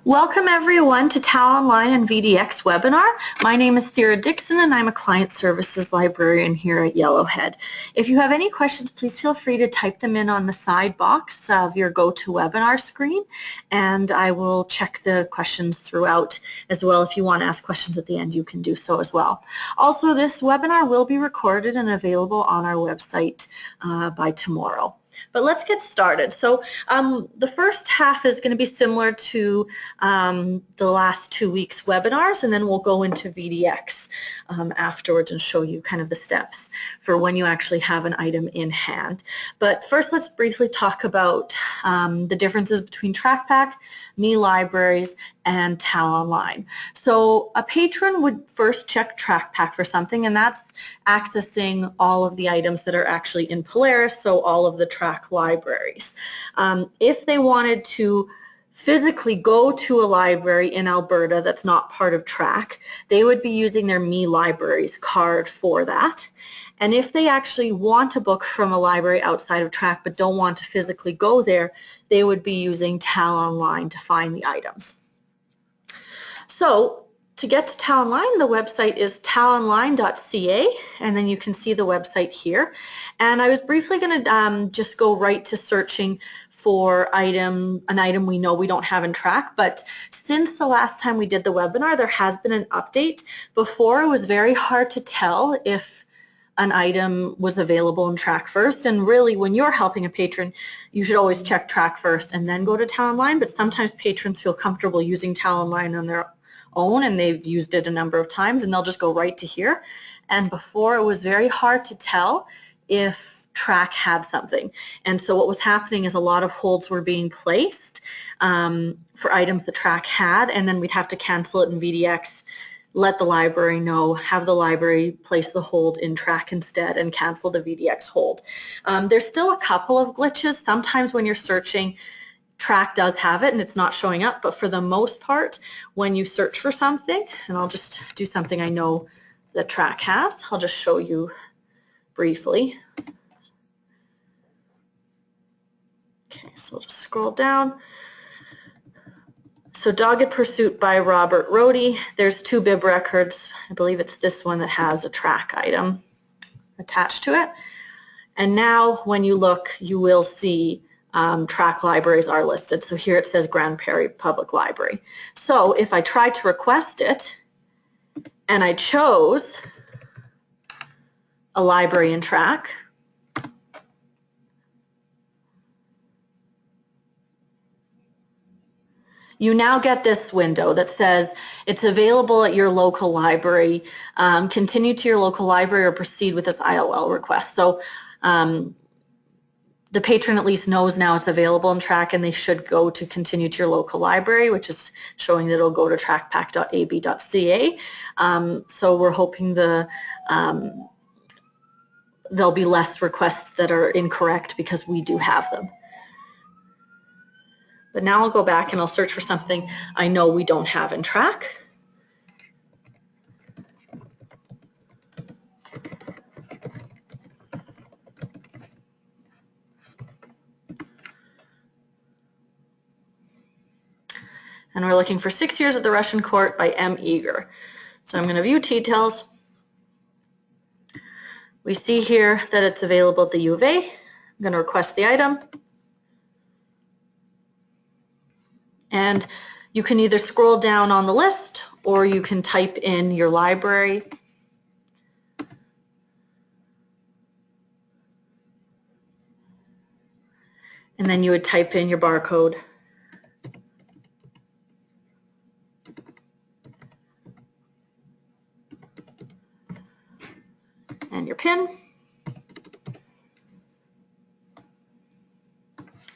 Welcome everyone to TALonline and VDX webinar. My name is Sarah Dixon and I'm a Client Services Librarian here at Yellowhead. If you have any questions, please feel free to type them in on the side box of your GoToWebinar screen, and I will check the questions throughout as well. If you want to ask questions at the end, you can do so as well. Also, this webinar will be recorded and available on our website by tomorrow. But let's get started. So the first half is going to be similar to the last 2 weeks webinars, and then we'll go into VDX afterwards and show you kind of the steps for when you actually have an item in hand. But first, let's briefly talk about the differences between TrackPack, Me Libraries, and TALonline. So a patron would first check TrackPack for something, and that's accessing all of the items that are actually in Polaris, so all of the track libraries. If they wanted to physically go to a library in Alberta that's not part of TRACK, they would be using their Me Libraries card for that. And if they actually want a book from a library outside of TRACK but don't want to physically go there, they would be using TALonline to find the items. So to get to TALonline, the website is talonline.ca, and then you can see the website here. And I was briefly going to just go right to searching for an item we know we don't have in TRACK, but since the last time we did the webinar, there has been an update. Before, it was very hard to tell if an item was available in TRACK first, and really when you're helping a patron, you should always check TRACK first and then go to TALonline, but sometimes patrons feel comfortable using TALonline on their own and they've used it a number of times and they'll just go right to here. And before, it was very hard to tell if TRACK had something, and so what was happening is a lot of holds were being placed for items that TRACK had, and then we'd have to cancel it in VDX, let the library know, have the library place the hold in TRACK instead, and cancel the VDX hold. There's still a couple of glitches. Sometimes when you're searching, TRACK does have it and it's not showing up, but for the most part, when you search for something, and I'll just do something I know that TRACK has, I'll just show you briefly. Okay, so we'll just scroll down. So Dogged Pursuit by Robert Rohde, there's 2 bib records. I believe it's this one that has a TRACK item attached to it. And now when you look, you will see TRACK libraries are listed. So here it says Grand Prairie Public Library. So if I tried to request it and I chose a library in TRACK, you now get this window that says it's available at your local library. Continue to your local library or proceed with this ILL request. So the patron at least knows now it's available in TRACK, and they should go to continue to your local library, which is showing that it'll go to trackpack.ab.ca. So we're hoping there'll be less requests that are incorrect because we do have them. But now I'll go back and I'll search for something I know we don't have in TRACK. And we're looking for 6 Years at the Russian Court by M. Eager. So I'm going to view details. We see here that it's available at the U of A. I'm going to request the item. And you can either scroll down on the list or you can type in your library. And then you would type in your barcode. And your PIN.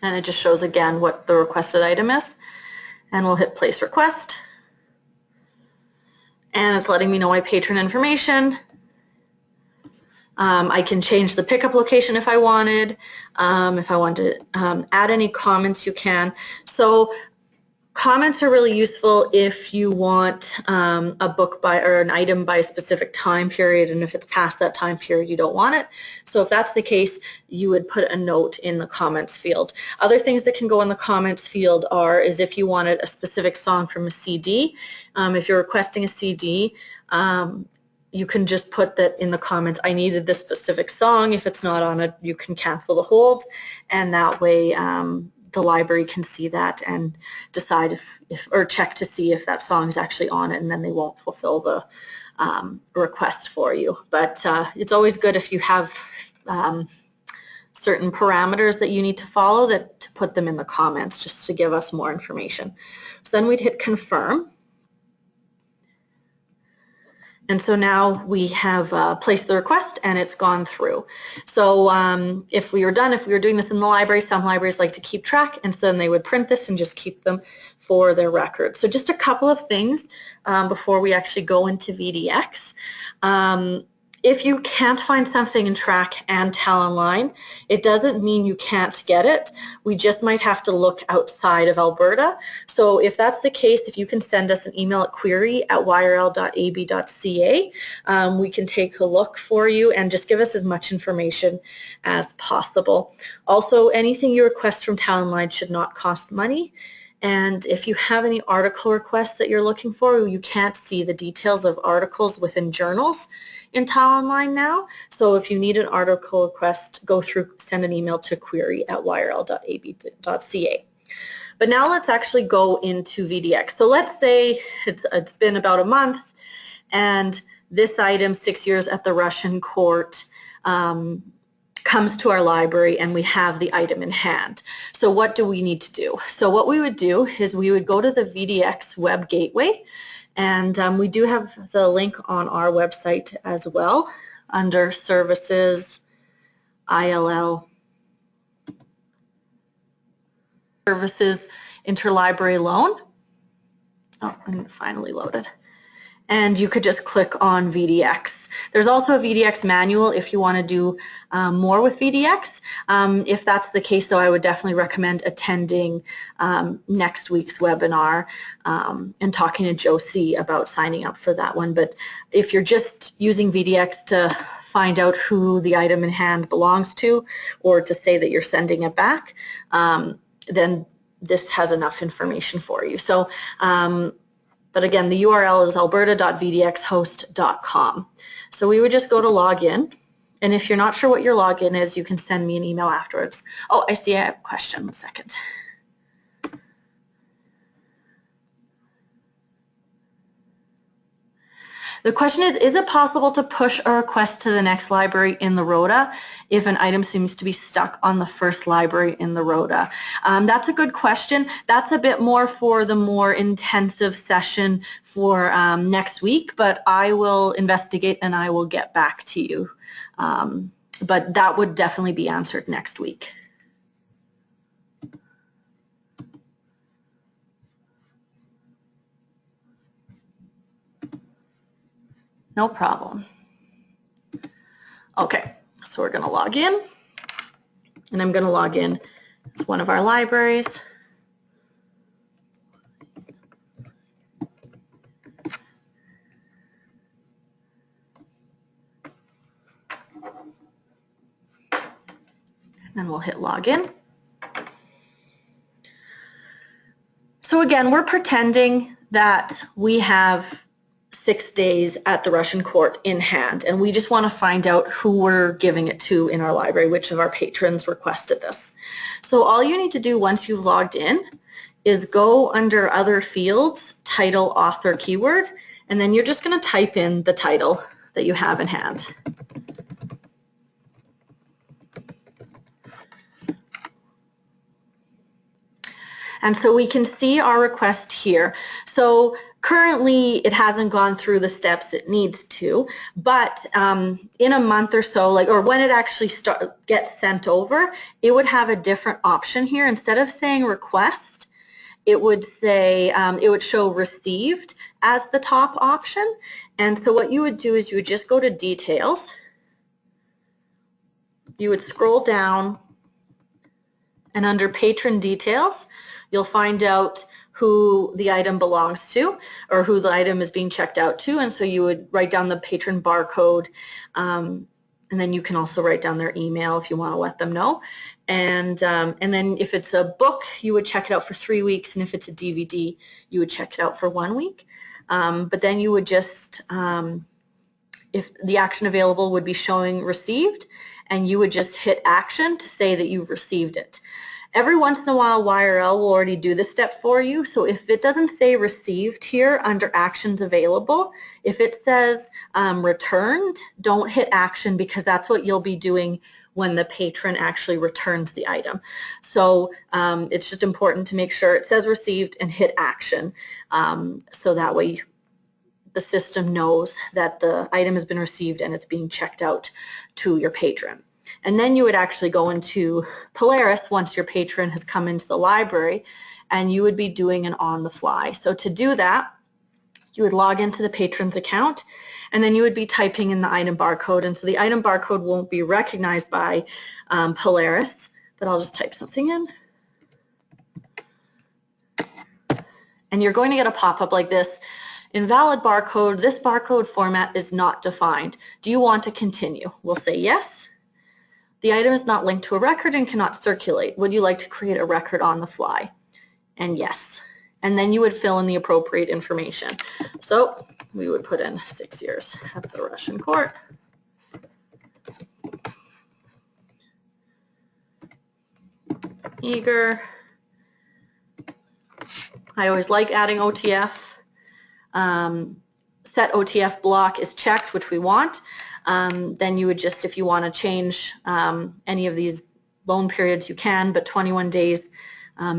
And it just shows again what the requested item is. And we'll hit place request. And it's letting me know my patron information. I can change the pickup location if I wanted. If I want to add any comments, you can. So Comments are really useful if you want a book by or an item by a specific time period, and if it's past that time period you don't want it. So if that's the case, you would put a note in the comments field. Other things that can go in the comments field is if you wanted a specific song from a CD. If you're requesting a CD, you can just put that in the comments, I needed this specific song. If it's not on it, you can cancel the hold, and that way the library can see that and decide or check to see if that song is actually on it, and then they won't fulfill the request for you. But it's always good if you have certain parameters that you need to follow to put them in the comments just to give us more information. So then we'd hit confirm. And so now we have placed the request and it's gone through. So if we were doing this in the library, some libraries like to keep track, and so then they would print this and just keep them for their record. So just a couple of things before we actually go into VDX. If you can't find something in Track and TALonline, it doesn't mean you can't get it. We just might have to look outside of Alberta. So if that's the case, if you can send us an email at query@yrl.ab.ca, we can take a look for you and just give us as much information as possible. Also, anything you request from TALonline should not cost money. And if you have any article requests that you're looking for, you can't see the details of articles within journals in TALonline now. So if you need an article request, send an email to query@yrl.ab.ca. But now let's actually go into VDX. So let's say it's been about a month and this item, 6 years at the Russian court, comes to our library and we have the item in hand. So what do we need to do? So what we would do is we would go to the VDX web gateway, and we do have the link on our website as well under Services, ILL, Services Interlibrary Loan. Oh, and finally loaded. And you could just click on VDX. There's also a VDX manual if you want to do more with VDX. If that's the case, though, I would definitely recommend attending next week's webinar and talking to Josie about signing up for that one. But if you're just using VDX to find out who the item in hand belongs to, or to say that you're sending it back, then this has enough information for you. So but again, the URL is alberta.vdxhost.com. So we would just go to login, and if you're not sure what your login is, you can send me an email afterwards. Oh, I see I have a question. 1 second. The question is it possible to push a request to the next library in the rota if an item seems to be stuck on the first library in the rota? That's a good question. That's a bit more for the more intensive session for next week, but I will investigate and I will get back to you. But that would definitely be answered next week. No problem. Okay, so we're going to log in, and I'm going to log in as one of our libraries. And then we'll hit login. So again, we're pretending that we have 6 days at the Russian court in hand, and we just want to find out who we're giving it to in our library, which of our patrons requested this. So all you need to do once you've logged in is go under other fields, title, author, keyword, and then you're just going to type in the title that you have in hand. And so we can see our request here. So currently it hasn't gone through the steps it needs to, but in a month or so, or when it actually gets sent over, it would have a different option here. Instead of saying request, it would say, it would show received as the top option. And so what you would do is you would just go to details. You would scroll down, and under patron details, you'll find out who the item belongs to or who the item is being checked out to, and so you would write down the patron barcode, and then you can also write down their email if you want to let them know. And then if it's a book, you would check it out for 3 weeks, and if it's a DVD, you would check it out for 1 week. But then you would just, if the action available would be showing received, and you would just hit action to say that you've received it. Every once in a while, YRL will already do this step for you. So if it doesn't say received here under actions available, if it says returned, don't hit action, because that's what you'll be doing when the patron actually returns the item. So it's just important to make sure it says received and hit action, so that way the system knows that the item has been received and it's being checked out to your patron. And then you would actually go into Polaris once your patron has come into the library, and you would be doing an on the fly. So to do that, you would log into the patron's account, and then you would be typing in the item barcode. And so the item barcode won't be recognized by Polaris, but I'll just type something in. And you're going to get a pop-up like this. Invalid barcode, this barcode format is not defined. Do you want to continue? We'll say yes. The item is not linked to a record and cannot circulate. Would you like to create a record on the fly? And yes. And then you would fill in the appropriate information. So we would put in 6 years at the Russian court. Eager. I always like adding OTF. Set OTF block is checked, which we want. Then you would just, if you want to change any of these loan periods, you can, but 21 days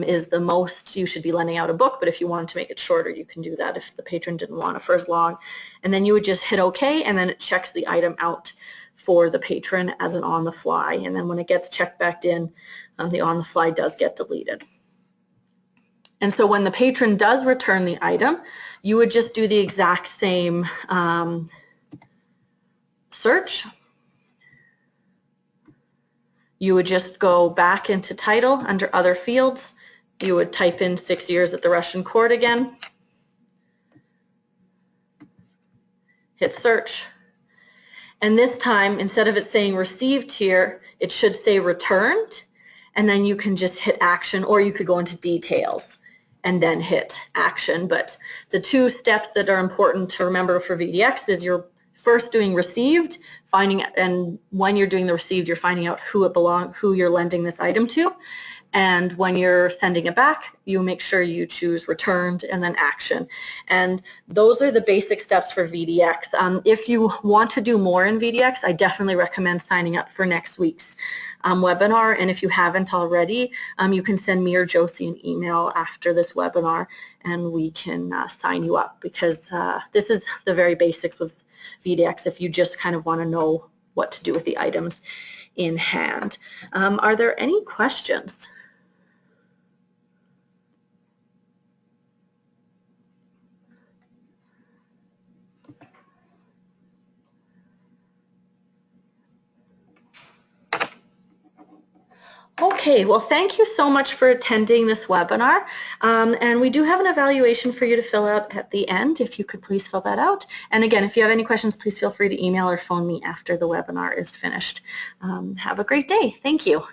is the most you should be lending out a book. But if you wanted to make it shorter, you can do that if the patron didn't want it for as long. And then you would just hit OK, and then it checks the item out for the patron as an on the fly. And then when it gets checked back in, the on the fly does get deleted. And so when the patron does return the item, you would just do the exact same search. You would just go back into title under other fields. You would type in 6 years at the Russian court again. Hit search. And this time, instead of it saying received here, it should say returned. And then you can just hit action, or you could go into details and then hit action. But the 2 steps that are important to remember for VDX is you're first doing received, and when you're doing the received, you're finding out who you're lending this item to. And when you're sending it back, you make sure you choose returned and then action. And those are the basic steps for VDX. If you want to do more in VDX, I definitely recommend signing up for next week's webinar. And if you haven't already, you can send me or Josie an email after this webinar, and we can sign you up, because this is the very basics with VDX if you just kind of want to know what to do with the items in hand. Are there any questions? Okay, well, thank you so much for attending this webinar. And we do have an evaluation for you to fill out at the end, if you could please fill that out. And again, if you have any questions, please feel free to email or phone me after the webinar is finished. Have a great day. Thank you.